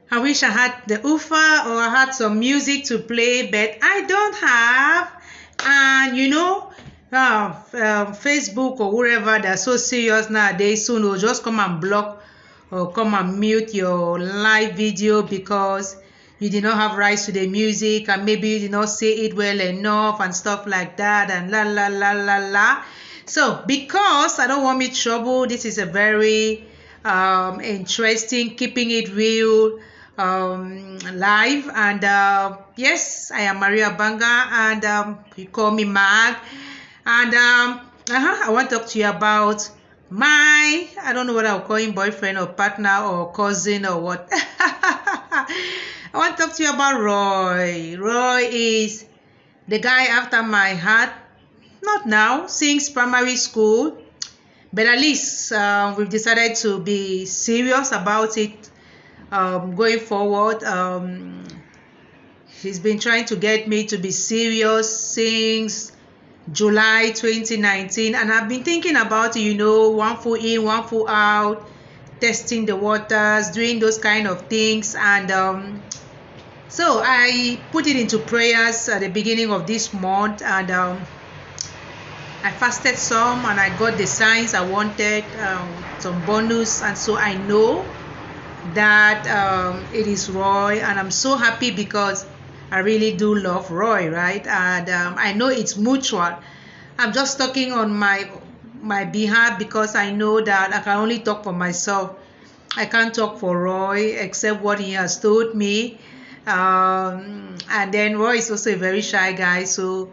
I wish I had the UFA or I had some music to play, but I don't have. And Facebook or wherever, they're so serious nowadays. Soon they'll just come and block or come and mute your live video because you did not have rights to the music and maybe you did not say it well enough and stuff like that and la la la la la. So because I don't want me trouble, this is a very interesting, keeping it real live. And yes, I am Maria Banga, and you call me Mag. And I want to talk to you about I don't know what I'll call him, boyfriend or partner or cousin or what. I want to talk to you about Roy. Roy is the guy after my heart. Not now, since primary school, but at least we've decided to be serious about it going forward. He's been trying to get me to be serious since July 2019, and I've been thinking about it, one foot in, one foot out, testing the waters, doing those kind of things. And so I put it into prayers at the beginning of this month, and I fasted some and I got the signs I wanted, some bonus, and so I know that it is Roy, and I'm so happy because I really do love Roy, right? And I know it's mutual. I'm just talking on my behalf because I know that I can only talk for myself. I can't talk for Roy except what he has told me. And then Roy is also a very shy guy, so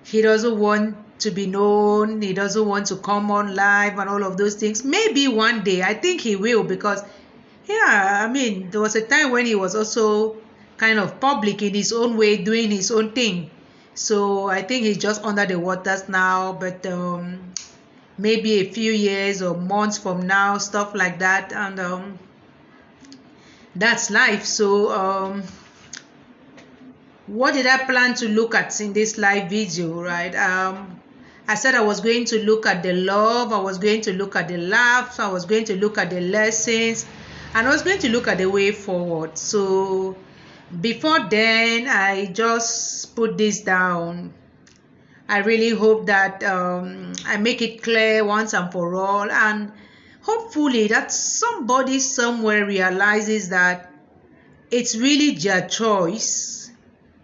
he doesn't want to be known. He doesn't want to come on live and all of those things. Maybe one day, I think he will, because there was a time when he was also kind of public in his own way, doing his own thing. So I think he's just under the waters now, but maybe a few years or months from now, stuff like that. And that's life. So what did I plan to look at in this live video, right? I said I was going to look at the love, I was going to look at the laughs, I was going to look at the lessons, and I was going to look at the way forward. So before then, I just put this down. I really hope that I make it clear once and for all, and hopefully that somebody somewhere realizes that it's really their choice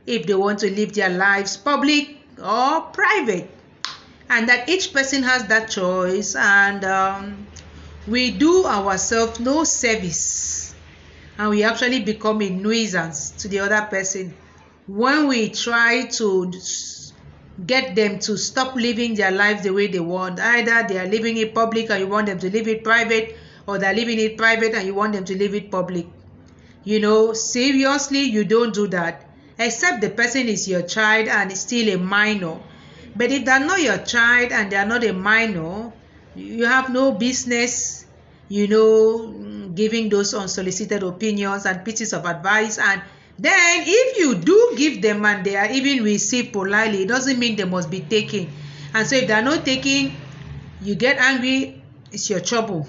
if they want to live their lives public or private, and that each person has that choice. And we do ourselves no service, and we actually become a nuisance to the other person when we try to get them to stop living their lives the way they want. Either they are living it public and you want them to live it private, or they're living it private and you want them to live it public. Seriously, you don't do that, except the person is your child and is still a minor. But if they're not your child and they're not a minor, you have no business, giving those unsolicited opinions and pieces of advice. And then if you do give them and they are even received politely, it doesn't mean they must be taken. And so if they're not taken, you get angry, it's your trouble,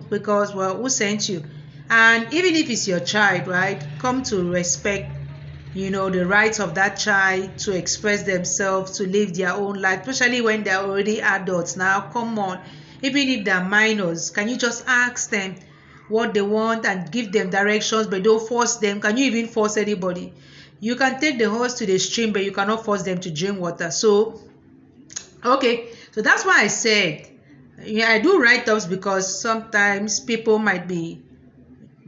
because, well, who sent you? And even if it's your child, right, come to respect the rights of that child to express themselves, to live their own life, especially when they're already adults. Now, come on, even if they're minors, can you just ask them what they want and give them directions, but don't force them? Can you even force anybody? You can take the horse to the stream, but you cannot force them to drink water. So, okay, so that's why I said, I do write-ups, because sometimes people might be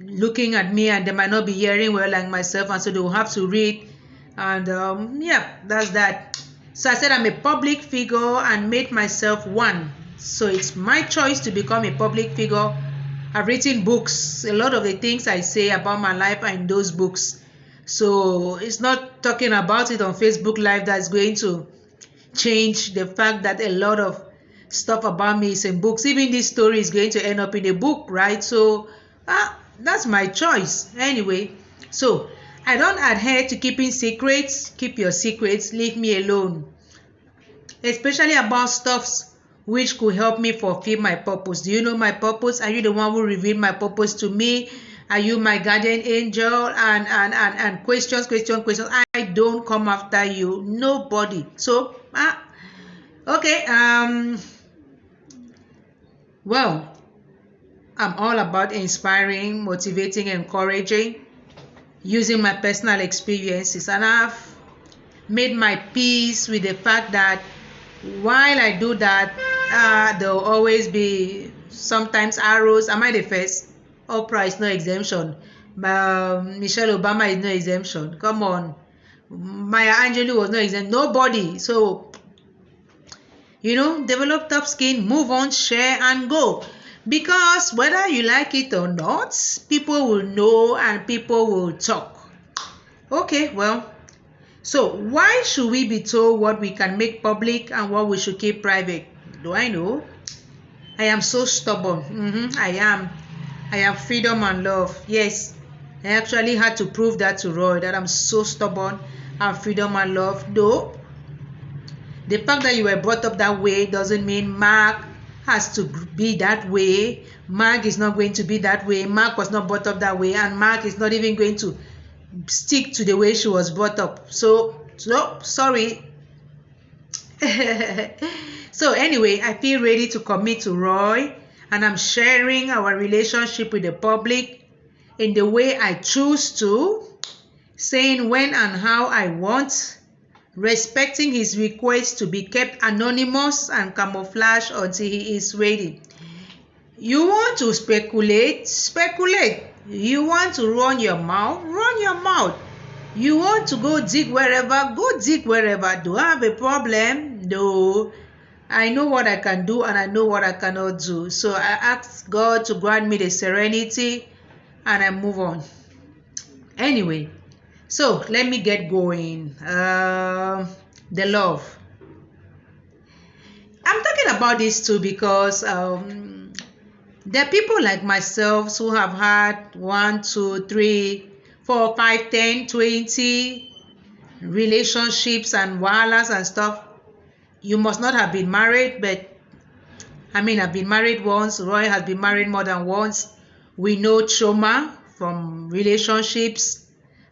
looking at me and they might not be hearing well like myself, and so they will have to read. And that's that. So I said I'm a public figure and made myself one, so it's my choice to become a public figure. I've written books. A lot of the things I say about my life are in those books, so it's not talking about it on Facebook Live that's going to change the fact that a lot of stuff about me is in books. Even this story is going to end up in a book, right? So that's my choice anyway. So I don't adhere to keeping secrets. Keep your secrets, leave me alone, especially about stuffs which could help me fulfill my purpose. Do you know my purpose? Are you the one who revealed my purpose to me? Are you my guardian angel? And questions. I don't come after you. Nobody. So, okay. Well, I'm all about inspiring, motivating, encouraging, using my personal experiences, and I've made my peace with the fact that while I do that, there will always be sometimes arrows. Am I the first? Oprah is no exemption. Michelle Obama is no exemption. Come on. Maya Angelou was no exemption. Nobody. So, develop tough skin, move on, share, and go. Because whether you like it or not, people will know and people will talk. Okay, well, so why should we be told what we can make public and what we should keep private? Do I know? I am so stubborn. I am. I have freedom and love. Yes, I actually had to prove that to Roy, that I'm so stubborn. I have freedom and love. No, the fact that you were brought up that way doesn't mean Mark has to be that way. Mark is not going to be that way. Mark was not brought up that way, and Mark is not even going to stick to the way she was brought up. So sorry. So anyway, I feel ready to commit to Roy, and I'm sharing our relationship with the public in the way I choose to, saying when and how I want, respecting his request to be kept anonymous and camouflaged until he is ready. You want to speculate? Speculate. You want to run your mouth? Run your mouth. You want to go dig wherever? Go dig wherever. Do I have a problem? No. I know what I can do and I know what I cannot do. So I ask God to grant me the serenity and I move on. Anyway, so let me get going. The love. I'm talking about this too because there are people like myself who have had 1, 2, 3, 4, 5, 10, 20 relationships and wahalas and stuff. You must not have been married, but I've been married once. Roy has been married more than once. We know trauma from relationships,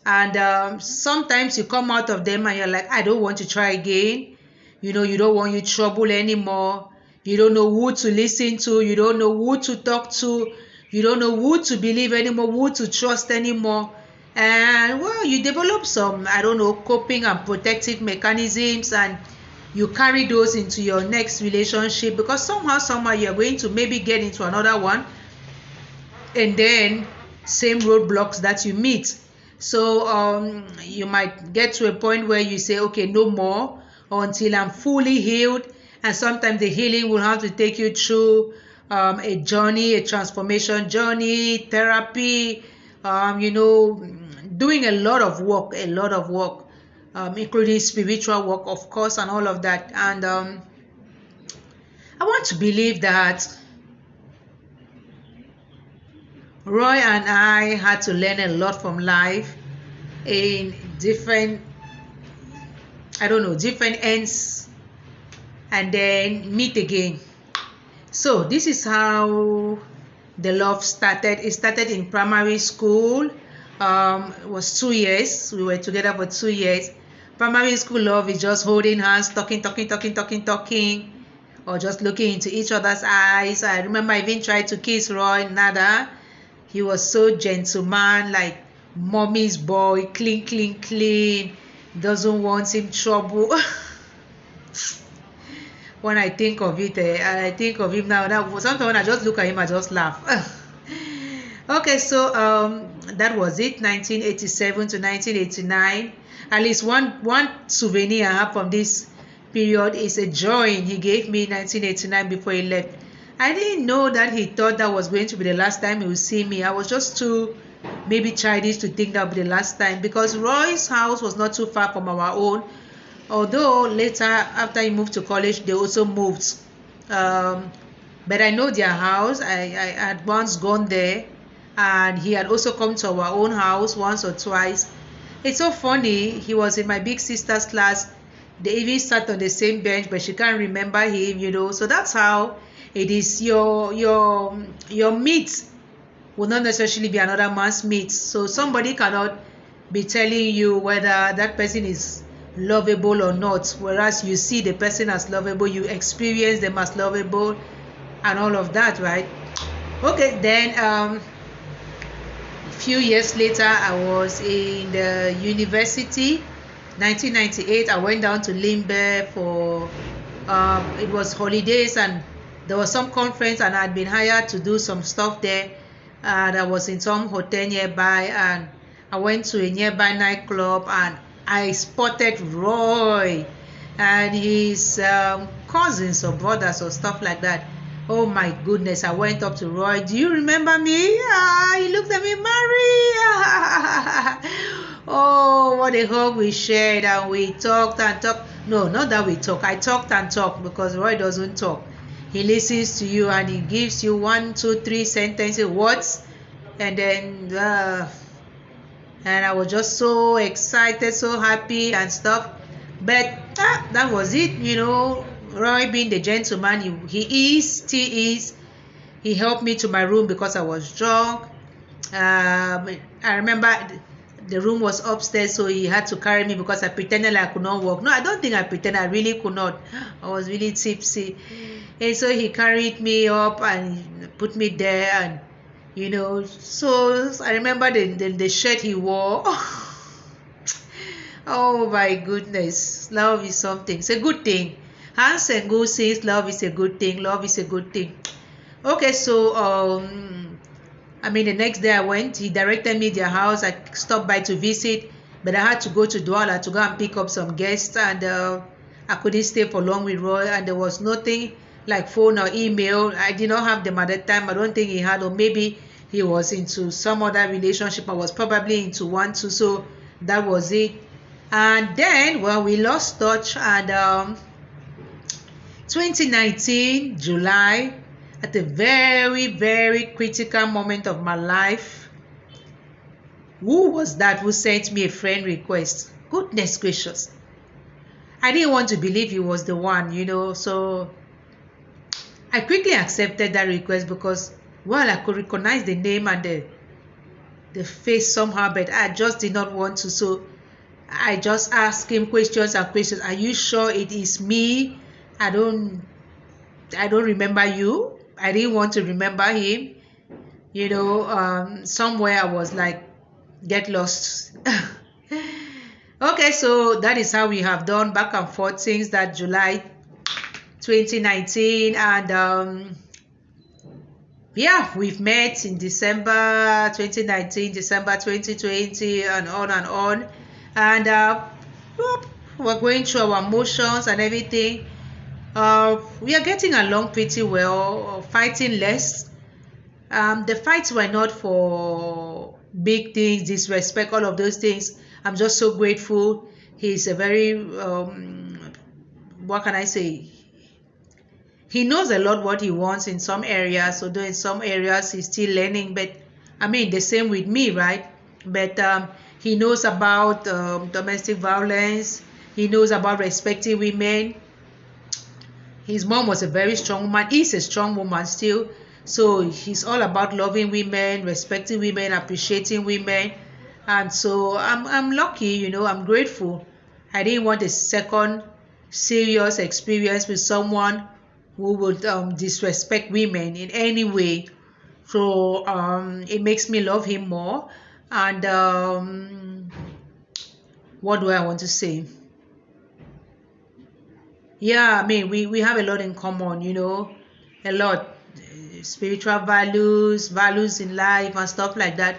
and sometimes you come out of them and you're like, I don't want to try again. You don't want you trouble anymore. You don't know who to listen to. You don't know who to talk to. You don't know who to believe anymore, who to trust anymore. And well, you develop some, coping and protective mechanisms, and you carry those into your next relationship because somehow you're going to maybe get into another one, and then same roadblocks that you meet. So you might get to a point where you say, okay, no more until I'm fully healed. And sometimes the healing will have to take you through a journey, a transformation journey, therapy, doing a lot of work, including spiritual work, of course, and all of that. And I want to believe that Roy and I had to learn a lot from life in different ends, and then meet again. So this is how the love started. It started in primary school. It was 2 years. We were together for 2 years. Primary school love is just holding hands, talking, or just looking into each other's eyes. I remember I even tried to kiss Roy. Nada. He was so gentleman, like mommy's boy, clean, doesn't want him trouble. When I think of it, I think of him now. Sometimes when I just look at him, I just laugh. Okay, so that was it, 1987 to 1989. At least one souvenir I have from this period is a drawing he gave me in 1989 before he left. I didn't know that he thought that was going to be the last time he would see me. I was just too maybe childish to think that would be the last time, because Roy's house was not too far from our own. Although later, after he moved to college, they also moved. But I know their house. I had once gone there, and he had also come to our own house once or twice. It's so funny. He was in my big sister's class. They even sat on the same bench, but she can't remember him, So that's how it is. Your meet will not necessarily be another man's mate. So somebody cannot be telling you whether that person is lovable or not, whereas you see the person as lovable, you experience them as lovable and all of that, right? Okay, then a few years later, I was in the university. 1998, I went down to Limbe for it was holidays, and there was some conference, and I'd been hired to do some stuff there, and I was in some hotel nearby, and I went to a nearby nightclub, and I spotted Roy and his cousins or brothers or stuff like that. Oh my goodness, I went up to Roy. Do you remember me? He looked at me, Marie. Oh, what a hug we shared, and we talked and talked. No, not that we talk. I talked and talked, because Roy doesn't talk. He listens to you and he gives you 1, 2, 3 sentences, words, and then and I was just so excited, so happy and stuff. But that was it, Roy being the gentleman he still is. He helped me to my room because I was drunk. I remember the room was upstairs, so he had to carry me because I pretended like I could not walk. No, I don't think I pretended. I really could not. I was really tipsy. And so he carried me up and put me there, and so I remember the shirt he wore. Oh my goodness, love is something. It's a good thing. Hans and Go says love is a good thing. Love is a good thing. Okay, so the next day I went. He directed me their house. I stopped by to visit, but I had to go to Douala to go and pick up some guests, and I couldn't stay for long with Roy, and there was nothing like phone or email. I did not have them at that time. I don't think he had, or maybe he was into some other relationship. I was probably into one too, so that was it. And then, well, we lost touch, and 2019 July, at a very, very critical moment of my life. Who was that who sent me a friend request? Goodness gracious. I didn't want to believe he was the one, so I quickly accepted that request because, well, I could recognize the name and the face somehow, but I just did not want to. So I just asked him questions and questions. Are you sure it is me? I don't remember you. I didn't want to remember him. Somewhere I was like, get lost. Okay, so that is how we have done back and forth since that July 2019, and we've met in December 2019, December 2020, and on, and we're going through our emotions and everything. We are getting along pretty well, fighting less. The fights were not for big things, disrespect, all of those things. I'm just so grateful. He's a very, what can I say? He knows a lot what he wants in some areas, although in some areas he's still learning. But the same with me, right? But he knows about domestic violence. He knows about respecting women. His mom was a very strong woman. He's a strong woman still. So he's all about loving women, respecting women, appreciating women. And so I'm lucky, I'm grateful. I didn't want a second serious experience with someone who would disrespect women in any way. So it makes me love him more. And what do I want to say? Yeah, we have a lot in common, a lot. Spiritual values in life and stuff like that.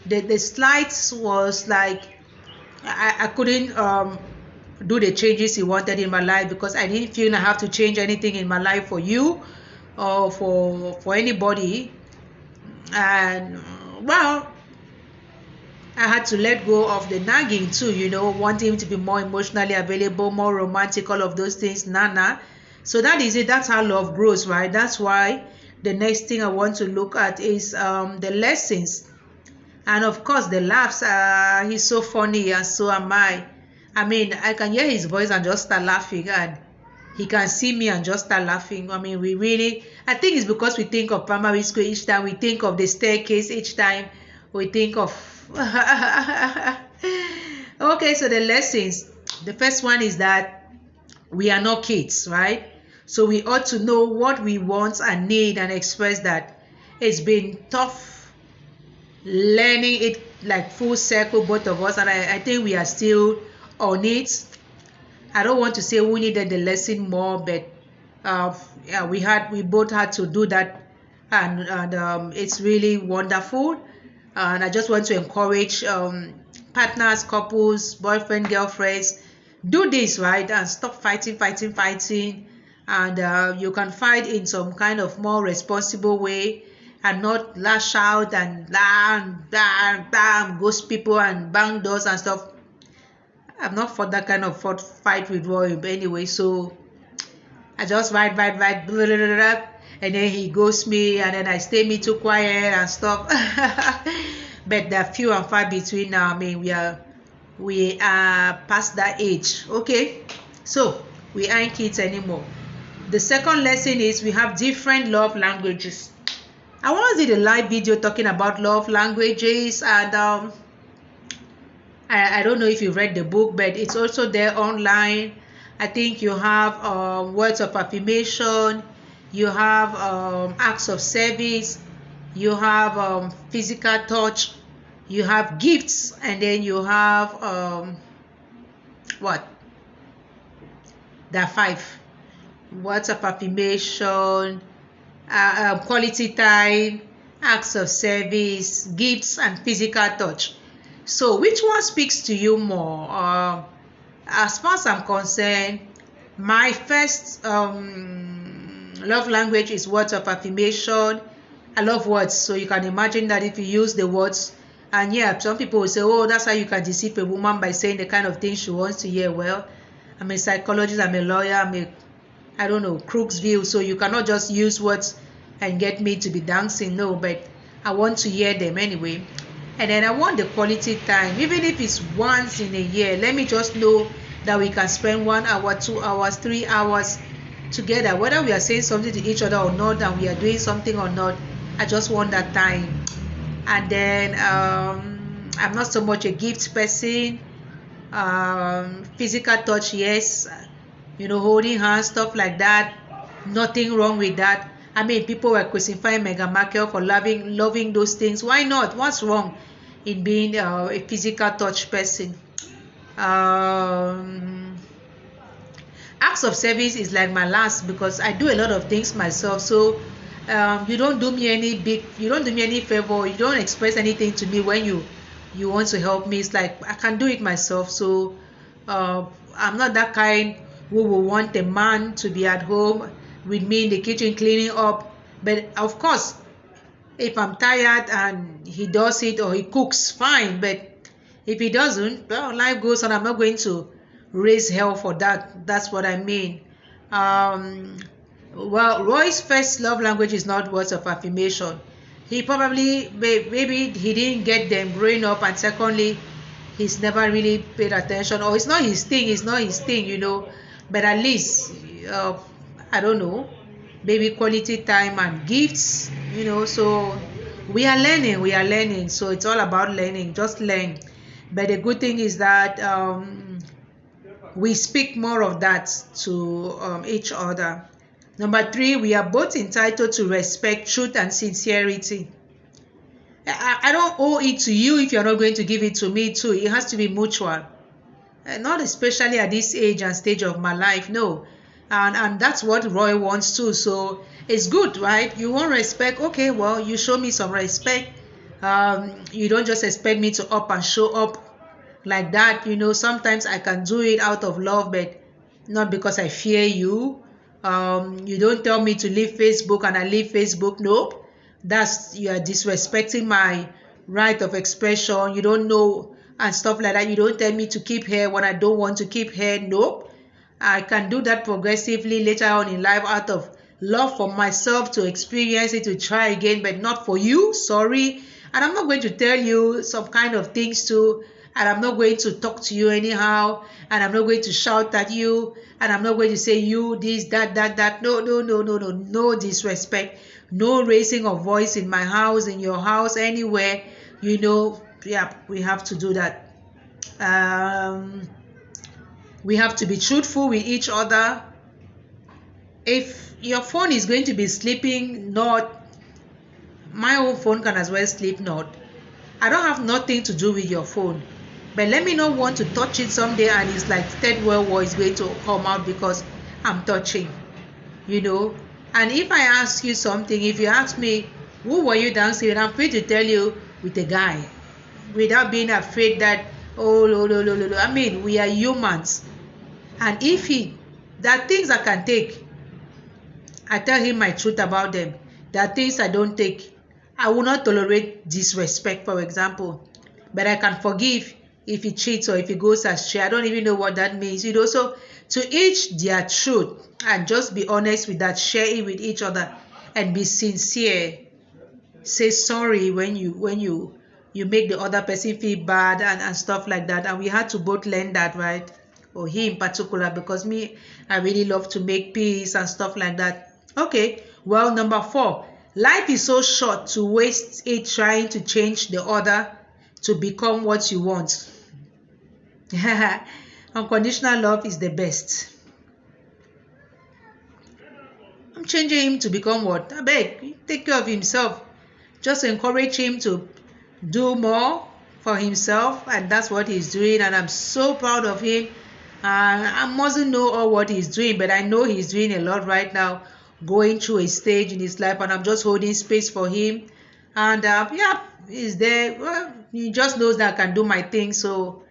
The slights was like I couldn't do the changes he wanted in my life because I didn't feel I have to change anything in my life for you or for anybody. And well, I had to let go of the nagging too, wanting him to be more emotionally available, more romantic, all of those things. Nana. So that is it. That's how love grows, right? That's why the next thing I want to look at is the lessons. And of course, the laughs. He's so funny and so am I. I can hear his voice and just start laughing. And he can see me and just start laughing. I mean, I think it's because we think of primary school each time, we think of the staircase each time, we think of. Okay, so the lessons. The first one is that we are not kids, right? So we ought to know what we want and need and express that. It's been tough learning it like full circle, both of us, and I think we are still on it. I don't want to say we needed the lesson more, but yeah, we both had to do that, and it's really wonderful. And I just want to encourage partners, couples, boyfriend, girlfriends, do this, right, and stop fighting, and you can fight in some kind of more responsible way, and not lash out and bam, ghost people and bang doors and stuff. I've not fought that kind of fight with Roy anyway, so I just write, blah, blah, blah, blah, and then he ghosts me, and then I stay me too quiet and stuff. But there are few and far between now. I mean, we are past that age. Okay, so we aren't kids anymore. The second lesson is we have different love languages. I want to do the live video talking about love languages, and I don't know if you read the book, but it's also there online. I think you have words of affirmation, you have acts of service, you have physical touch, you have gifts, and then you have what? There are 5 words of affirmation, quality time, acts of service, gifts, and physical touch. So which one speaks to you more? As far as I'm concerned, my first love language is words of affirmation. I love words, so you can imagine that if you use the words, and yeah, some people will say, oh, that's how you can deceive a woman, by saying the kind of things she wants to hear. Well, I'm a psychologist, I'm a lawyer, I don't know, crook's view, so you cannot just use words and get me to be dancing. No, but I want to hear them anyway. And then I want the quality time, even if it's once in a year. Let me just know that we can spend 1 hour, 2 hours, 3 hours together, whether we are saying something to each other or not, and we are doing something or not. I just want that time. And then I'm not so much a gift person. Physical touch, yes, holding hands, stuff like that, nothing wrong with that. I mean, people were crucifying Meghan Markle for loving those things. Why not? What's wrong in being a physical touch person? Acts of service is like my last, because I do a lot of things myself. So you don't do me any favor, you don't express anything to me when you want to help me. It's like I can do it myself. So I'm not that kind who will want a man to be at home with me in the kitchen cleaning up. But of course, if I'm tired and he does it, or he cooks, fine. But if he doesn't, well, life goes on. I'm not going to raise hell for that. That's what I mean. Well, Roy's first love language is not words of affirmation. He probably, maybe he didn't get them growing up, and secondly, he's never really paid attention, or it's not his thing, but at least I don't know, maybe quality time and gifts, so we are learning, so it's all about learning. Just learn. But the good thing is that we speak more of that to each other. Number 3, we are both entitled to respect, truth, and sincerity. I don't owe it to you if you're not going to give it to me too. It has to be mutual. Not especially at this age and stage of my life, no. And that's what Roy wants too. So it's good, right? You want respect, okay, well, you show me some respect. You don't just expect me to up and show up like that. Sometimes I can do it out of love, but not because I fear you. You don't tell me to leave Facebook and I leave Facebook. Nope. You are disrespecting my right of expression. You don't know, and stuff like that. You don't tell me to keep hair when I don't want to keep hair. Nope. I can do that progressively later on in life out of love for myself, to experience it, to try again, but not for you. Sorry. And I'm not going to tell you some kind of things to and I'm not going to talk to you anyhow, and I'm not going to shout at you, and I'm not going to say you this, that. No, no, no, no, no, no disrespect, no raising of voice in my house, in your house, anywhere. Yeah, we have to do that. We have to be truthful with each other. If your phone is going to be sleeping, not my own phone can as well sleep not. I don't have nothing to do with your phone, but let me not want to touch it someday and it's like third world war is going to come out because I'm touching, and if I ask you something, if you ask me who were you dancing with, I'm free to tell you with a guy without being afraid that, oh no, no, no, no, no. I mean, we are humans, and if there are things I can take, I tell him my truth about them. There are things I don't take. I will not tolerate disrespect, for example, but I can forgive if he cheats or if he goes astray. I don't even know what that means. So to each their truth, and just be honest with that, share it with each other, and be sincere. Say sorry when you make the other person feel bad and stuff like that. And we had to both learn that, right? Or he in particular, because I really love to make peace and stuff like that. Okay, well, number 4, life is so short to waste it trying to change the other to become what you want. Unconditional love is the best. I'm changing him to become what? I beg, take care of himself. Just encourage him to do more for himself, and that's what he's doing, and I'm so proud of him. I mustn't know all what he's doing, but I know he's doing a lot right now, going through a stage in his life, and I'm just holding space for him. And yeah, he's there. Well, he just knows that I can do my thing, so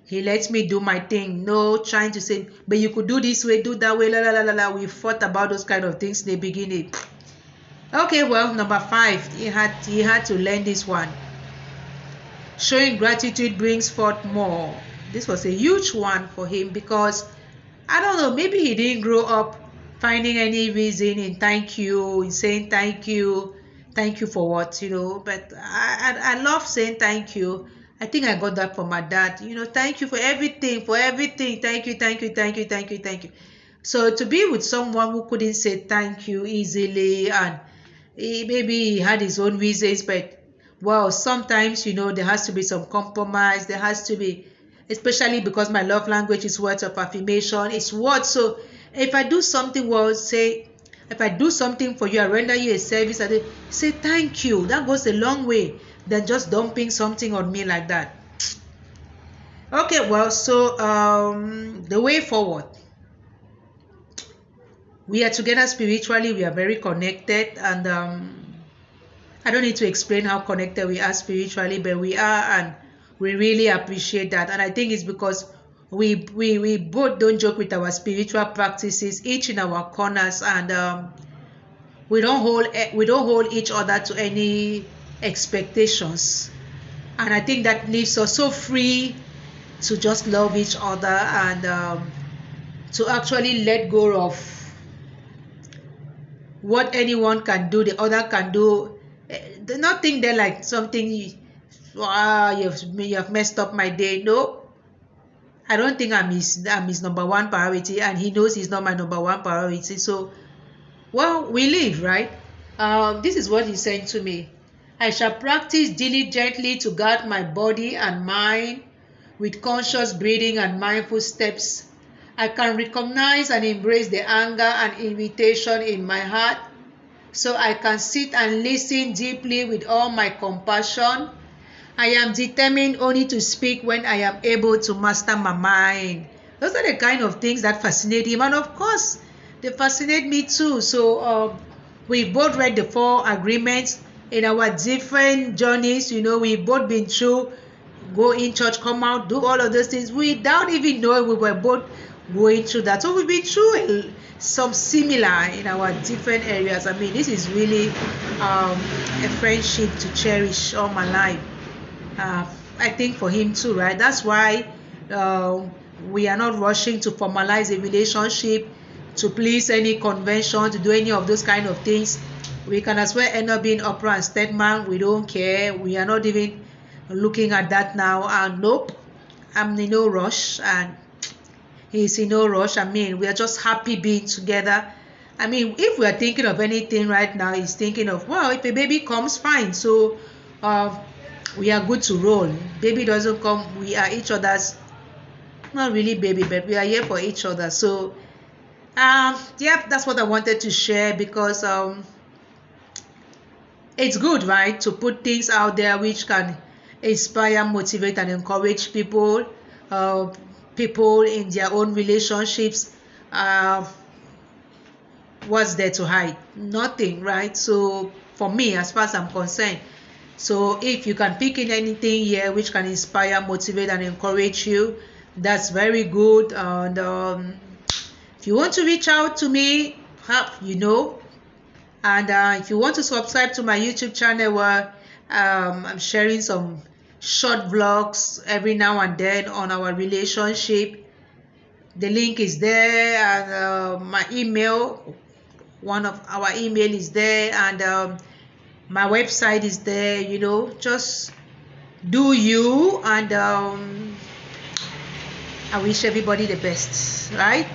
he lets me do my thing. No trying to say, but you could do this way, do that way, la la la la la. We fought about those kind of things in the beginning. Okay, well, number 5, he had to learn this one. Showing gratitude brings forth more. This was a huge one for him, because I don't know, maybe he didn't grow up finding any reason in saying thank you for what, but I love saying thank you. I think I got that from my dad. Thank you for everything, thank you. So to be with someone who couldn't say thank you easily, and maybe he had his own reasons, but well, sometimes there has to be some compromise. There has to be, especially because my love language is words of affirmation. It's words. So if I do something well, if I do something for you, I render you a service, I say thank you. That goes a long way than just dumping something on me like that. Okay, well, so the way forward, we are together spiritually. We are very connected, and I don't need to explain how connected we are spiritually, but we are, and we really appreciate that. And I think it's because we both don't joke with our spiritual practices, each in our corners, and we don't hold each other to any expectations. And I think that leaves us so free to just love each other, and to actually let go of what anyone can do, the other can do. Nothing there like something, you have messed up my day. No, I don't think I'm his number one priority, and he knows he's not my number one priority. So, well, we live, right? This is what he said to me. I shall practice diligently to guard my body and mind with conscious breathing and mindful steps. I can recognize and embrace the anger and irritation in my heart, so I can sit and listen deeply with all my compassion. I am determined only to speak when I am able to master my mind. Those are the kind of things that fascinate him, and of course, they fascinate me too. So we both read the 4 agreements in our different journeys. We've both been through, go in church, come out, do all of those things without even knowing we were both going through that. So we've been through some similar in our different areas. I mean, this is really a friendship to cherish all my life. I think for him too, right? That's why we are not rushing to formalize a relationship, to please any convention, to do any of those kind of things. We can as well end up being opera and Stedman. We don't care. We are not even looking at that now. And nope, I'm in no rush and he's in no rush. I mean, we are just happy being together. I mean, if we are thinking of anything right now, he's thinking of, well, if a baby comes, fine. So uh, we are good to roll. Baby doesn't come, we are each other's, not really baby, but we are here for each other. So yeah, that's what I wanted to share because it's good, right, to put things out there which can inspire, motivate, and encourage people, uh, people in their own relationships. Uh, what's there to hide? Nothing, right? So for me, as far as I'm concerned, so if you can pick in anything here which can inspire, motivate, and encourage you, that's very good. And if you want to reach out to me, you know, and if you want to subscribe to my YouTube channel where I'm sharing some short vlogs every now and then on our relationship, the link is there, and my email, one of our email is there, and my website is there. You know, just do you, and I wish everybody the best, right?